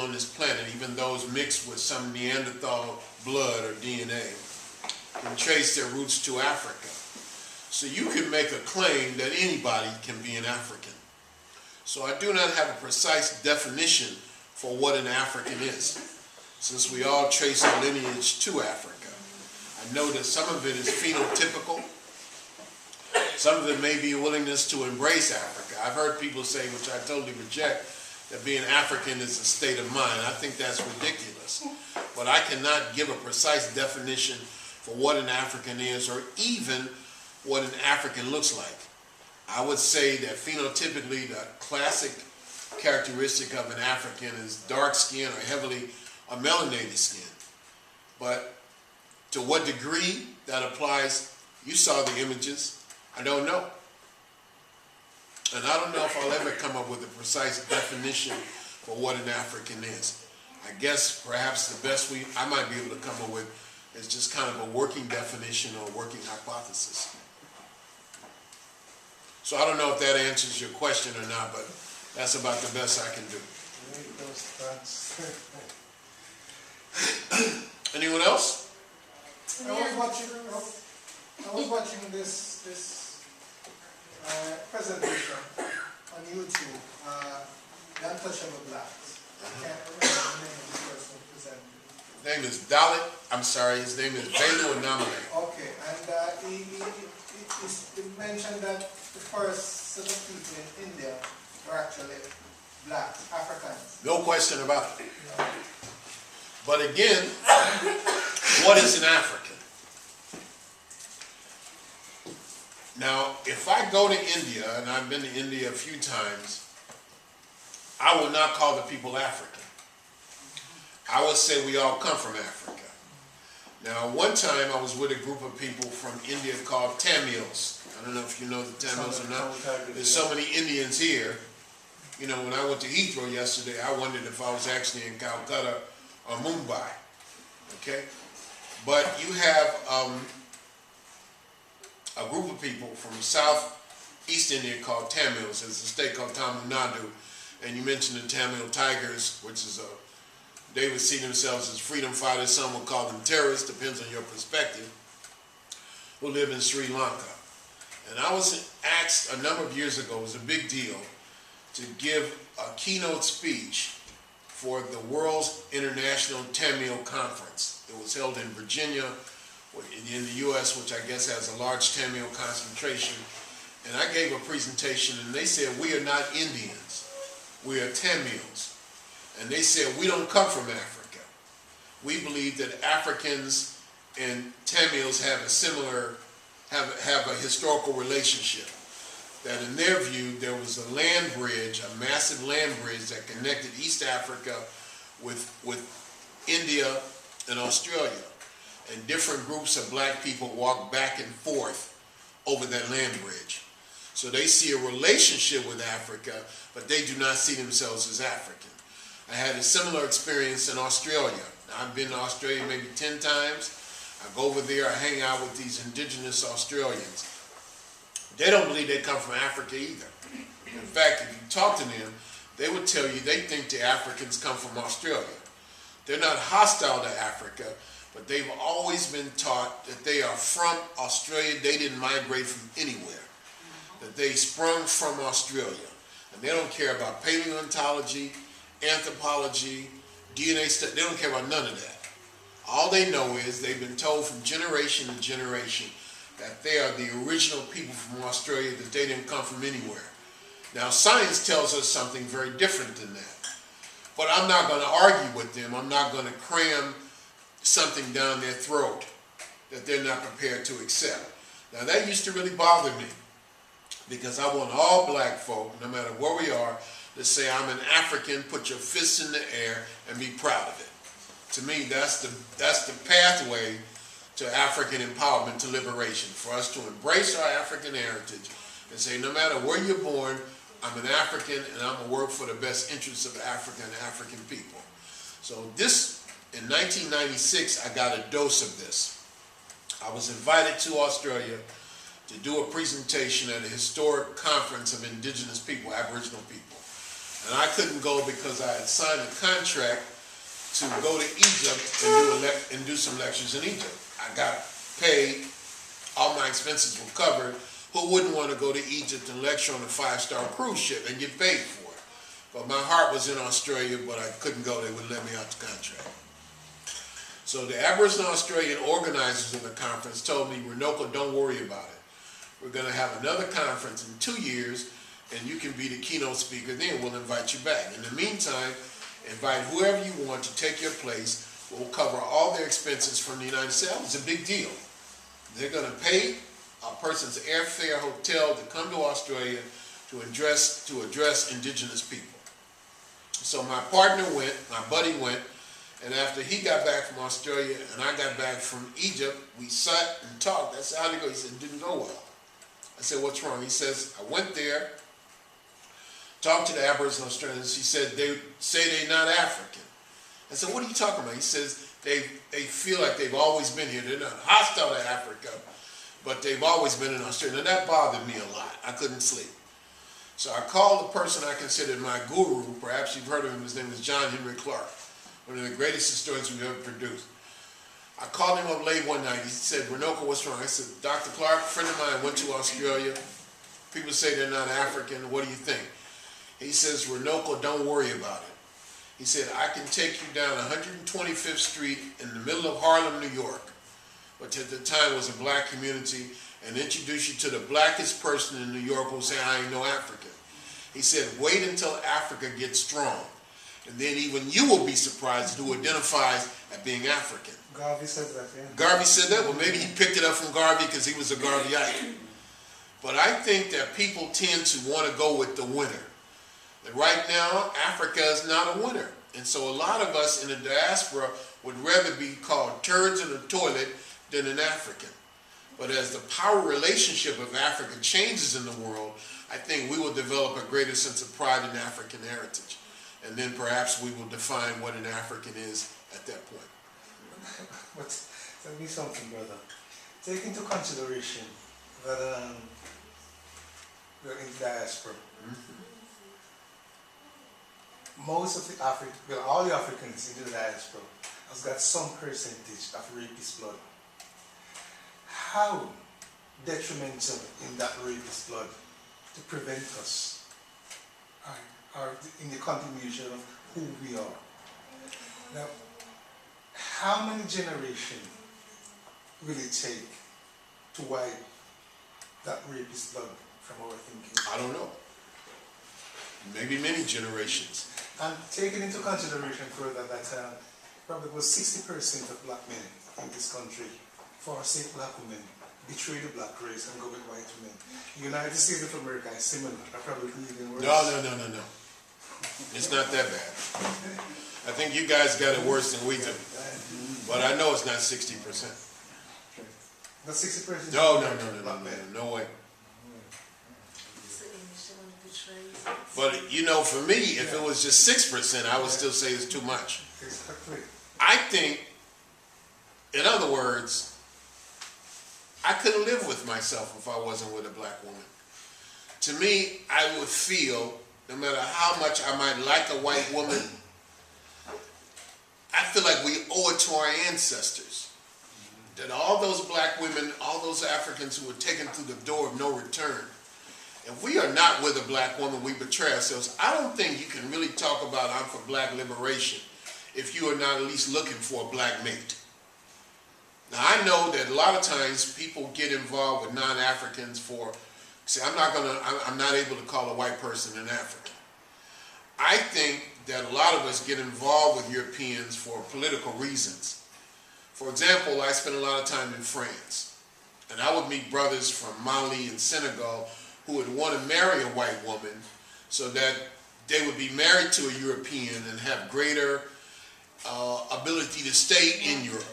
on this planet, even those mixed with some Neanderthal blood or DNA, can trace their roots to Africa. So you can make a claim that anybody can be an African. So I do not have a precise definition for what an African is, since we all trace our lineage to Africa. I know that some of it is phenotypical. Some of it may be a willingness to embrace Africa. I've heard people say, which I totally reject, that being African is a state of mind. I think that's ridiculous. But I cannot give a precise definition for what an African is, or even what an African looks like. I would say that phenotypically the classic characteristic of an African is dark skin or heavily melanated skin. But to what degree that applies, you saw the images. I don't know. And I don't know if I'll ever come up with a precise definition for what an African is. I guess perhaps the best I might be able to come up with is just kind of a working definition or working hypothesis. So I don't know if that answers your question or not, but that's about the best I can do. Anyone else? I was watching this presentation on YouTube, The Untouchable Blacks. I can't remember the name of the person who presented it. His name is Dalit. I'm sorry, his name is Velu Anamale. Okay, and he mentioned that the first set of people in India were actually blacks, Africans. No question about it. But again, what is an African? Now, if I go to India, and I've been to India a few times, I will not call the people African. I would say we all come from Africa. Now, one time I was with a group of people from India called Tamils. I don't know if you know the Tamils or not. There's so many Indians here. You know, when I went to Heathrow yesterday, I wondered if I was actually in Calcutta or Mumbai. Okay? But you have a group of people from southeast India called Tamils. There's a state called Tamil Nadu. And you mentioned the Tamil Tigers, which is they would see themselves as freedom fighters. Some would call them terrorists, depends on your perspective, who live in Sri Lanka. And I was asked a number of years ago, it was a big deal, to give a keynote speech for the World's International Tamil Conference. It was held in Virginia, in the U.S., which I guess has a large Tamil concentration. And I gave a presentation, and they said, we are not Indians, we are Tamils. And they said, we don't come from Africa. We believe that Africans and Tamils have a similar, have a historical relationship. That in their view, there was a land bridge, a massive land bridge that connected East Africa with India and Australia. And different groups of black people walk back and forth over that land bridge. So they see a relationship with Africa, but they do not see themselves as African. I had a similar experience in Australia. I've been to Australia maybe 10 times. I go over there, I hang out with these indigenous Australians. They don't believe they come from Africa either. In fact, if you talk to them, they would tell you they think the Africans come from Australia. They're not hostile to Africa, but they've always been taught that they are from Australia. They didn't migrate from anywhere. That they sprung from Australia. And they don't care about paleontology, anthropology, DNA stuff. They don't care about none of that. All they know is they've been told from generation to generation that they are the original people from Australia, that they didn't come from anywhere. Now, science tells us something very different than that. But I'm not going to argue with them. I'm not going to cram something down their throat that they're not prepared to accept. Now, that used to really bother me, because I want all black folk, no matter where we are, to say, I'm an African, put your fists in the air, and be proud of it. To me, that's the pathway to African empowerment, to liberation, for us to embrace our African heritage and say, no matter where you're born, I'm an African, and I'm going to work for the best interests of Africa and African people. So this, in 1996, I got a dose of this. I was invited to Australia to do a presentation at a historic conference of indigenous people, Aboriginal people. And I couldn't go because I had signed a contract to go to Egypt and do some lectures in Egypt. I got paid, all my expenses were covered. Who wouldn't want to go to Egypt and lecture on a 5-star cruise ship and get paid for it? But my heart was in Australia, but I couldn't go. They wouldn't let me out the contract. So the Aboriginal Australian organizers of the conference told me, Runoko, don't worry about it. We're going to have another conference in 2 years, and you can be the keynote speaker then. We'll invite you back. In the meantime, invite whoever you want to take your place. We'll cover all their expenses from the United States. It's a big deal. They're going to pay a person's airfare, hotel to come to Australia to address indigenous people. So my partner went, my buddy went, and after he got back from Australia and I got back from Egypt, we sat and talked. That's how it go. He said, it didn't go well. I said, what's wrong? He says, I went there, talked to the Aboriginal Australians. He said, they say they're not African. I said, what are you talking about? He says, they feel like they've always been here. They're not hostile to Africa, but they've always been in Australia. And that bothered me a lot. I couldn't sleep. So I called the person I considered my guru. Perhaps you've heard of him. His name is John Henry Clark, one of the greatest historians we've ever produced. I called him up late one night. He said, Runoko, what's wrong? I said, Dr. Clark, a friend of mine went to Australia. People say they're not African. What do you think? He says, Runoko, don't worry about it. He said, I can take you down 125th Street in the middle of Harlem, New York, which at the time was a black community, and introduce you to the blackest person in New York who say, I ain't no African. He said, wait until Africa gets strong, and then even you will be surprised who identifies as being African. Garvey said that, yeah. Garvey said that? Well, maybe he picked it up from Garvey because he was a Garveyite. But I think that people tend to want to go with the winner. And right now, Africa is not a winner. And so a lot of us in the diaspora would rather be called turds in the toilet than an African. But as the power relationship of Africa changes in the world, I think we will develop a greater sense of pride in African heritage. And then perhaps we will define what an African is at that point. But tell me something, brother. Take into consideration that we're in diaspora. Most of the all the Africans in the diaspora has got some percentage of rapist blood. How detrimental in that rapist blood to prevent us or in the continuation of who we are? Now, how many generations will it take to wipe that rapist blood from our thinking? I don't know. Maybe many generations. And taking into consideration further that probably was 60% of black men in this country forsake black women, betray the black race and go with white women. The United States of America is similar, or probably even worse. No. It's not that bad. I think you guys got it worse than we do. But I know it's not 60%. Not 60%? No way. But you know, for me, if it was just 6%, I would still say it's too much. Exactly. I think, in other words, I couldn't live with myself if I wasn't with a black woman. To me, I would feel, no matter how much I might like a white woman, I feel like we owe it to our ancestors. That all those black women, all those Africans who were taken through the door of no return, if we are not with a black woman, we betray ourselves. I don't think you can really talk about I'm for black liberation if you are not at least looking for a black mate. Now, I know that a lot of times people get involved with non-Africans for, see, I'm not able to call a white person an African. I think that a lot of us get involved with Europeans for political reasons. For example, I spent a lot of time in France, and I would meet brothers from Mali and Senegal who would want to marry a white woman so that they would be married to a European and have greater ability to stay in Europe.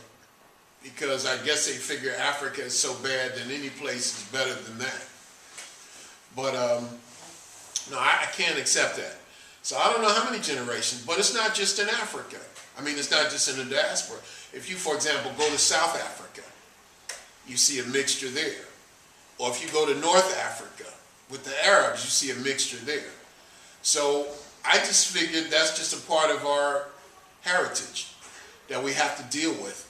Because I guess they figure Africa is so bad that any place is better than that. But no, I can't accept that. So I don't know how many generations, but it's not just in Africa. I mean, it's not just in the diaspora. If you, for example, go to South Africa, you see a mixture there. Or if you go to North Africa with the Arabs, you see a mixture there. So I just figured that's just a part of our heritage that we have to deal with,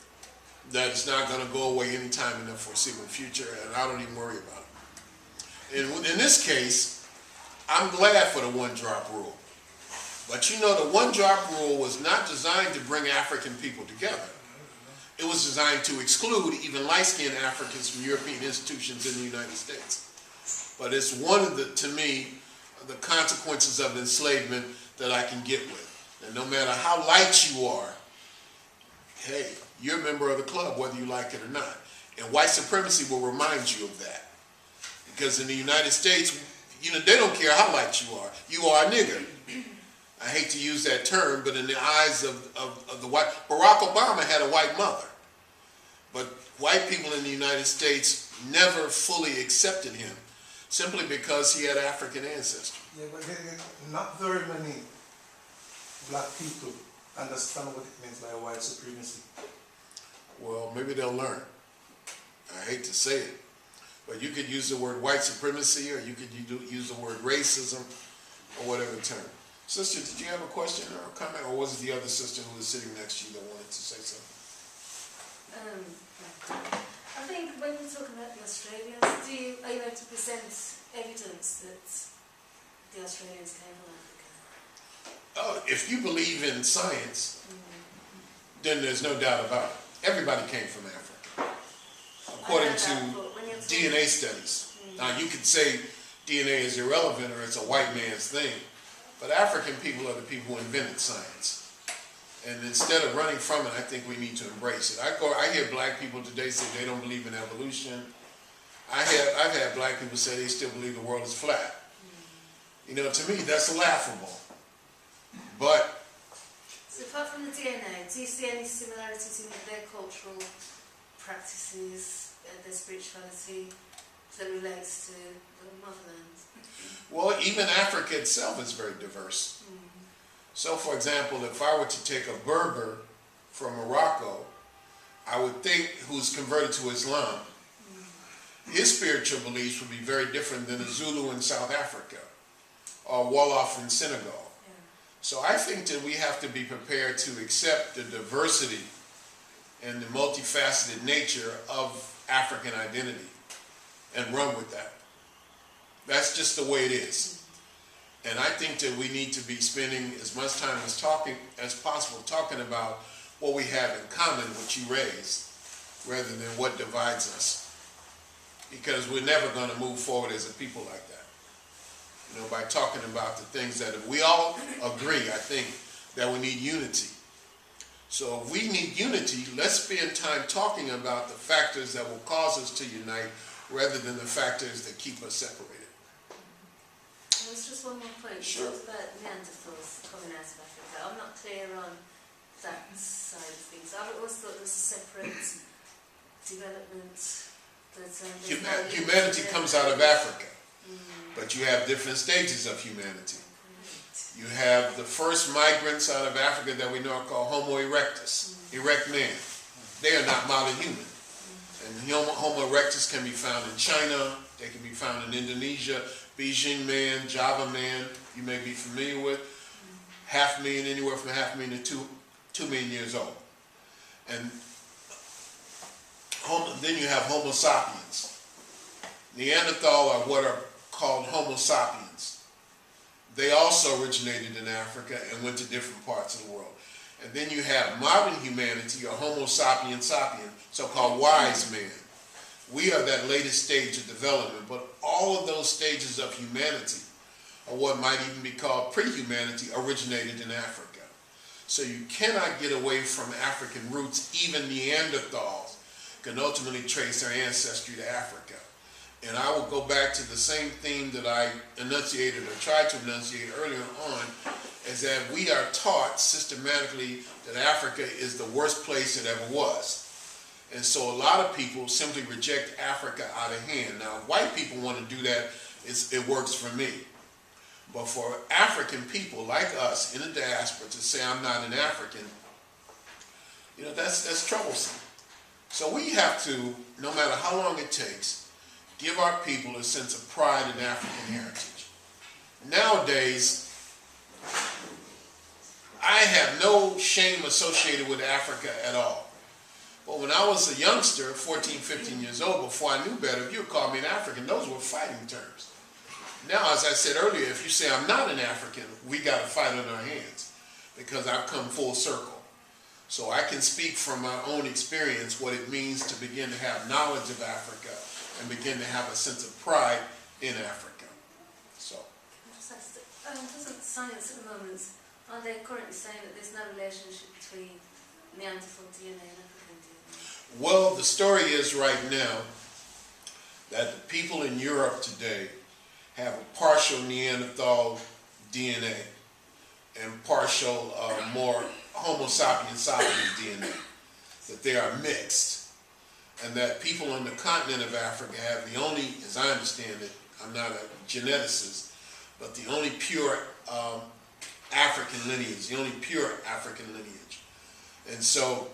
that it's not going to go away anytime in the foreseeable future, and I don't even worry about it. In this case, I'm glad for the one-drop rule. But you know, the one-drop rule was not designed to bring African people together. It was designed to exclude even light-skinned Africans from European institutions in the United States. But it's one of the, to me, the consequences of enslavement that I can get with. And no matter how light you are, hey, you're a member of the club whether you like it or not. And white supremacy will remind you of that. Because in the United States, you know, they don't care how light you are. You are a nigger. I hate to use that term, but in the eyes of the white, Barack Obama had a white mother. But white people in the United States never fully accepted him, simply because he had African ancestry. Yeah, but not very many black people understand what it means by white supremacy. Well, maybe they'll learn. I hate to say it, but you could use the word white supremacy, or you could use the word racism, or whatever term. Sister, did you have a question or a comment, or was it the other sister who was sitting next to you that wanted to say something? I think when you talk about the Australians, are you able to present evidence that the Australians came from Africa? Oh, if you believe in science, then there's no doubt about it. Everybody came from Africa, according to DNA studies. Now, you could say DNA is irrelevant or it's a white man's thing, but African people are the people who invented science. And instead of running from it, I think we need to embrace it. I hear black people today say they don't believe in evolution. I've had black people say they still believe the world is flat. You know, to me, that's laughable. But so apart from the DNA, do you see any similarities in their cultural practices, their spirituality that relates to the motherland? Well, even Africa itself is very diverse. So, for example, if I were to take a Berber from Morocco, I would think, who's converted to Islam, his spiritual beliefs would be very different than a Zulu in South Africa or Wolof in Senegal. Yeah. So I think that we have to be prepared to accept the diversity and the multifaceted nature of African identity and run with that. That's just the way it is. And I think that we need to be spending as much time as possible talking about what we have in common, what you raised, rather than what divides us. Because we're never going to move forward as a people like that. You know, by talking about the things that we all agree, I think, that we need unity. So if we need unity, let's spend time talking about the factors that will cause us to unite rather than the factors that keep us separated. There's just one more point. Sure. You talked about Neanderthals coming out of Africa. I'm not clear on that side of things. I've always thought there was a separate development. That, humanity comes out of Africa, but you have different stages of humanity. You have the first migrants out of Africa that we know are called Homo erectus, erect man. They are not modern human. And Homo erectus can be found in China, they can be found in Indonesia, Beijing man, Java man, you may be familiar with, 500,000, anywhere from 500,000 to 2 million years old. And then you have Homo sapiens. Neanderthal are what are called Homo sapiens. They also originated in Africa and went to different parts of the world. And then you have modern humanity, or Homo sapiens sapien, so-called wise man. We are that latest stage of development, but all of those stages of humanity, or what might even be called pre-humanity, originated in Africa. So you cannot get away from African roots. Even Neanderthals can ultimately trace their ancestry to Africa. And I will go back to the same theme that I enunciated or tried to enunciate earlier on, is that we are taught systematically that Africa is the worst place it ever was. And so a lot of people simply reject Africa out of hand. Now, if white people want to do that, it works for me. But for African people like us in the diaspora to say I'm not an African, you know, that's troublesome. So we have to, no matter how long it takes, give our people a sense of pride in African heritage. Nowadays, I have no shame associated with Africa at all. But when I was a youngster, 14, 15 years old, before I knew better, if you called me an African, those were fighting terms. Now, as I said earlier, if you say I'm not an African, we got to fight on our hands because I've come full circle. So I can speak from my own experience what it means to begin to have knowledge of Africa and begin to have a sense of pride in Africa. So. Doesn't science at the moment, are they currently saying that there's no relationship between Neanderthal DNA and African DNA? Well, the story is right now that the people in Europe today have a partial Neanderthal DNA and partial more Homo sapiens sapiens DNA, that they are mixed, and that people on the continent of Africa have the only, as I understand it, I'm not a geneticist, but the only pure African lineage, the only pure African lineage. And so,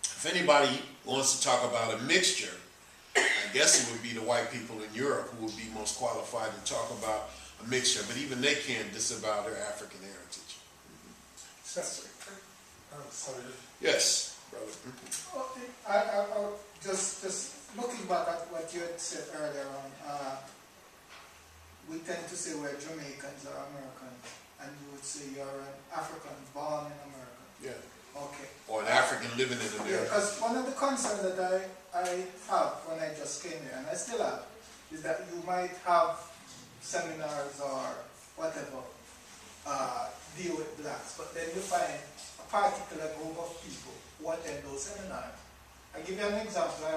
if anybody wants to talk about a mixture, I guess it would be the white people in Europe who would be most qualified to talk about a mixture, but even they can't disavow their African heritage. Sorry. Yes, brother. Okay. I just looking back at what you had said earlier on, we tend to say we're Jamaicans or Americans, and you would say you're an African born in America. Yeah. Okay. Or an African living in Yeah, America. because one of the concerns that I have when I just came here, and I still have, is that you might have seminars or whatever deal with blacks, but then you find a particular group of people who attend those seminars. I give you an example.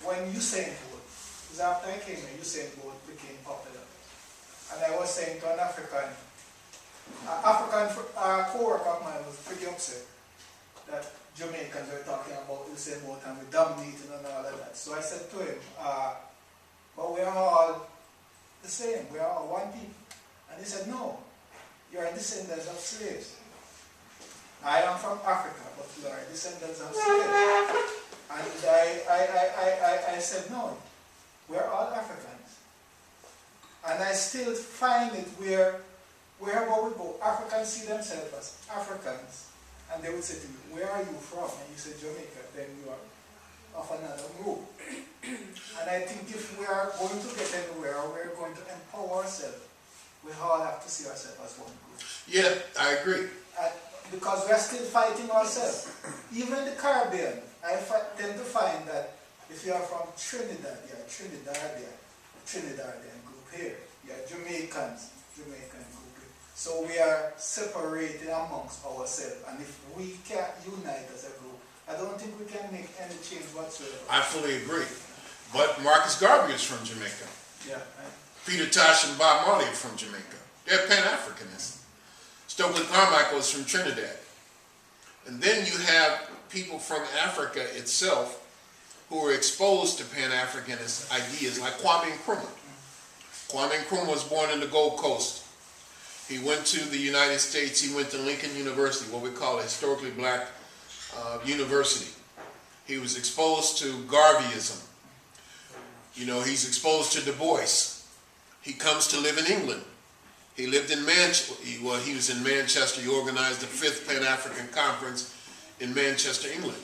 When Usain Bolt, because after I came here, Usain Bolt became popular. And I was saying to an African co-worker of mine was pretty upset that Jamaicans were talking about Usain Bolt and we dominating and all of that. So I said to him, but we are all the same, we are all one people. And he said, no, you are descendants of slaves. I am from Africa, but you are descendants of slaves. And I said, no, we are all Africans. And I still find it wherever we go, Africans see themselves as Africans. And they would say to me, where are you from? And you say Jamaica, then you are of another group. And I think if we are going to get anywhere, or we are going to empower ourselves, we all have to see ourselves as one group. Yeah, I agree. Because we are still fighting ourselves. Even the Caribbean, I tend to find that if you are from Trinidad, you are Trinidadian group here. You are Jamaican group here. So we are separating amongst ourselves. And if we can't unite as a group, I don't think we can make any change whatsoever. I fully agree. But Marcus Garvey is from Jamaica. Yeah. Peter Tosh and Bob Marley are from Jamaica. They're Pan-Africanists. Stokely Carmichael is from Trinidad. And then you have people from Africa itself who were exposed to Pan-Africanist ideas, like Kwame Nkrumah. Kwame Nkrumah was born in the Gold Coast. He went to the United States. He went to Lincoln University, what we call a historically black university. He was exposed to Garveyism. You know, he's exposed to Du Bois. He comes to live in England. He lived in Manchester. He was in Manchester. He organized the 5th Pan-African Conference in Manchester, England.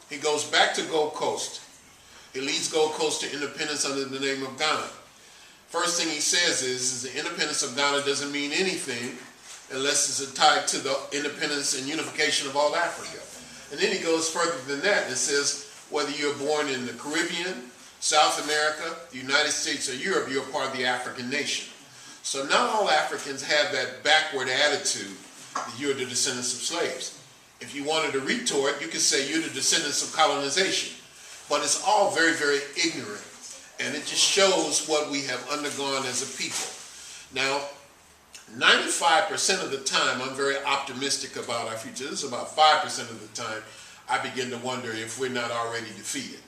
He goes back to Gold Coast. He leads Gold Coast to independence under the name of Ghana. First thing he says is the independence of Ghana doesn't mean anything unless it's tied to the independence and unification of all Africa. And then he goes further than that and says whether you're born in the Caribbean, South America, the United States, or Europe, you're part of the African nation. So not all Africans have that backward attitude that you're the descendants of slaves. If you wanted to retort, you could say you're the descendants of colonization. But it's all very, very ignorant. And it just shows what we have undergone as a people. Now, 95% of the time, I'm very optimistic about our future. This is about 5% of the time I begin to wonder if we're not already defeated.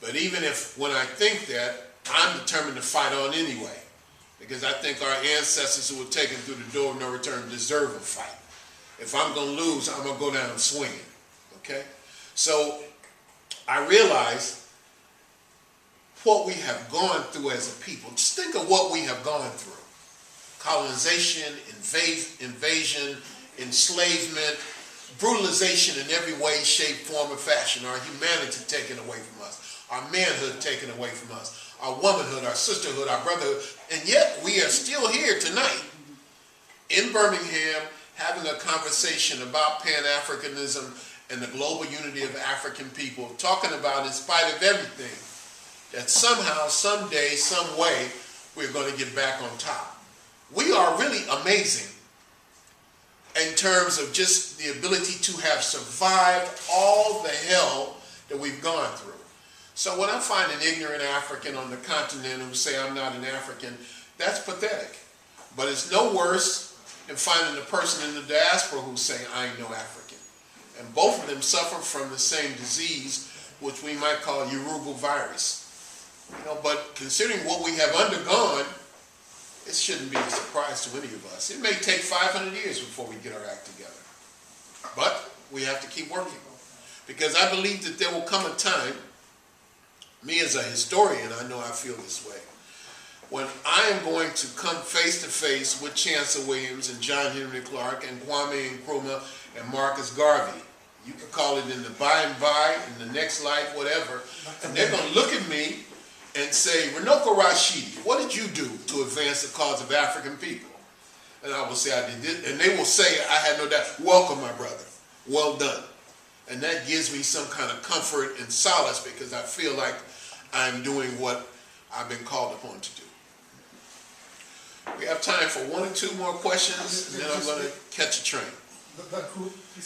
But even if, when I think that, I'm determined to fight on anyway. Because I think our ancestors who were taken through the door of no return deserve a fight. If I'm going to lose, I'm going to go down swinging. Okay? So I realize what we have gone through as a people. Just think of what we have gone through. colonization, invasion, enslavement, brutalization in every way, shape, form, or fashion. Our humanity taken away from us. Our manhood taken away from us. Our womanhood, our sisterhood, our brotherhood. And yet we are still here tonight in Birmingham having a conversation about Pan-Africanism and the global unity of African people, talking about, in spite of everything, that somehow, someday, some way, we're going to get back on top. We are really amazing in terms of just the ability to have survived all the hell that we've gone through. So when I find an ignorant African on the continent who say I'm not an African, that's pathetic. But it's no worse than finding a person in the diaspora who's saying I ain't no African. And both of them suffer from the same disease, which we might call Yoruba virus. You know, but considering what we have undergone, it shouldn't be a surprise to any of us. It may take 500 years before we get our act together. But we have to keep working. Because I believe that there will come a time, me as a historian, I know I feel this way, when I am going to come face to face with Chancellor Williams and John Henry Clark and Kwame Nkrumah and Marcus Garvey. You can call it in the by and by, in the next life, whatever. And they're going to look at me and say, Runoko Rashidi, what did you do to advance the cause of African people? And I will say, I did this. And they will say, I had no doubt, welcome, my brother. Well done. And that gives me some kind of comfort and solace because I feel like I'm doing what I've been called upon to do. We have time for one or two more questions, and then I'm going to catch a train.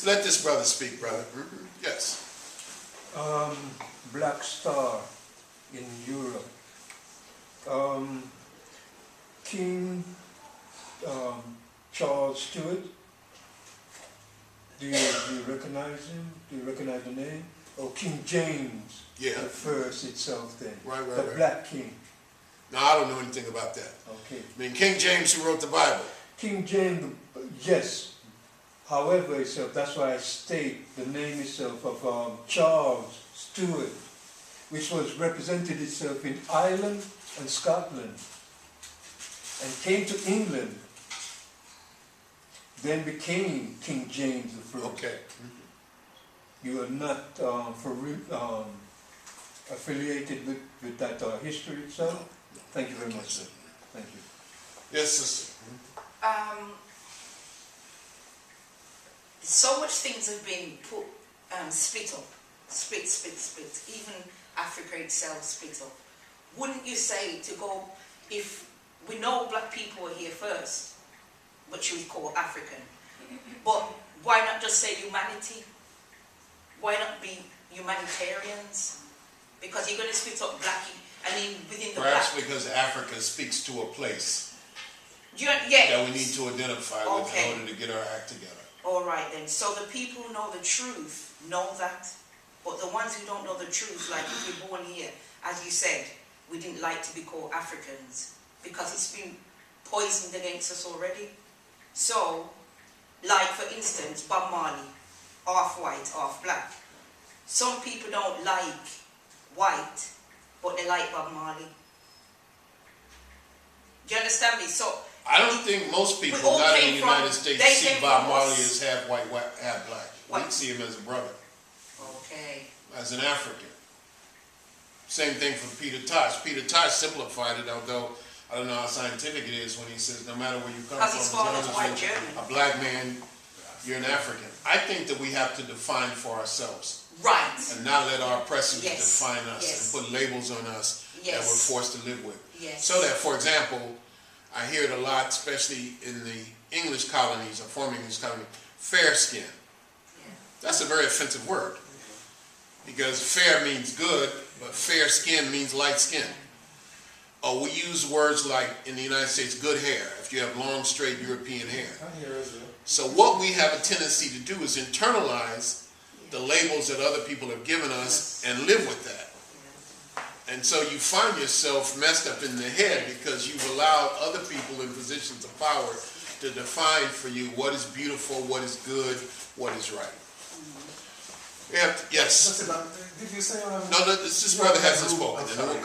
Let this brother speak, brother. Yes. Black Star in Europe. King Charles Stewart. Do you recognize him? Do you recognize the name? Or King James, Yeah. the first itself then. Right, the right. Black King. No, I don't know anything about that. Okay. I mean, King James, who wrote the Bible. King James, yes. However, itself, that's why I state the name itself of Charles Stewart, which was represented itself in Ireland and Scotland, and came to England, then became King James I. Okay. You are not affiliated with that history itself? No. Thank you very much, sir. Thank you. Yes, sister. So much things have been put, split up, split. Even Africa itself split up. Wouldn't you say to go, if we know black people were here first, which you would call African, but why not just say humanity? Why not be humanitarians? Because you're going to split up black, I mean, within the Perhaps black. because Africa speaks to a place Yeah. that we need to identify with Okay. in order to get our act together. All right then. So the people who know the truth know that, but the ones who don't know the truth, like if you're born here, as you said, we didn't like to be called Africans because it's been poisoned against us already. So, like for instance, Bob Marley, half white, half black. Some people don't like white, but they like Bob Marley. Do you understand me? So I don't think most people, We all not in came the from- United States, they see came Bob from Marley us. as half white, half black. We What? see him as a brother, okay. as an African. Same thing for Peter Tosh. Peter Tosh simplified it, although I don't know how scientific it is when he says no matter where you come Because from, his as long father's as white you're German. a black man, you're an African. I think that we have to define for ourselves Right. and not let our oppressors Yes. define us Yes. and put labels on us that Yes. we're forced to live with. Yes. So that, for example, I hear it a lot, especially in the English colonies or former English colonies, fair skin. Yeah. That's a very offensive word because fair means good, but fair skin means light skin. Or we use words like in the United States, good hair, if you have long, straight European hair. So what we have a tendency to do is internalize the labels that other people have given us and live with that. And so you find yourself messed up in the head because you've allowed other people in positions of power to define for you what is beautiful, what is good, what is right. We have to, yes. Did you say? No, this brother hasn't spoken. And then we'll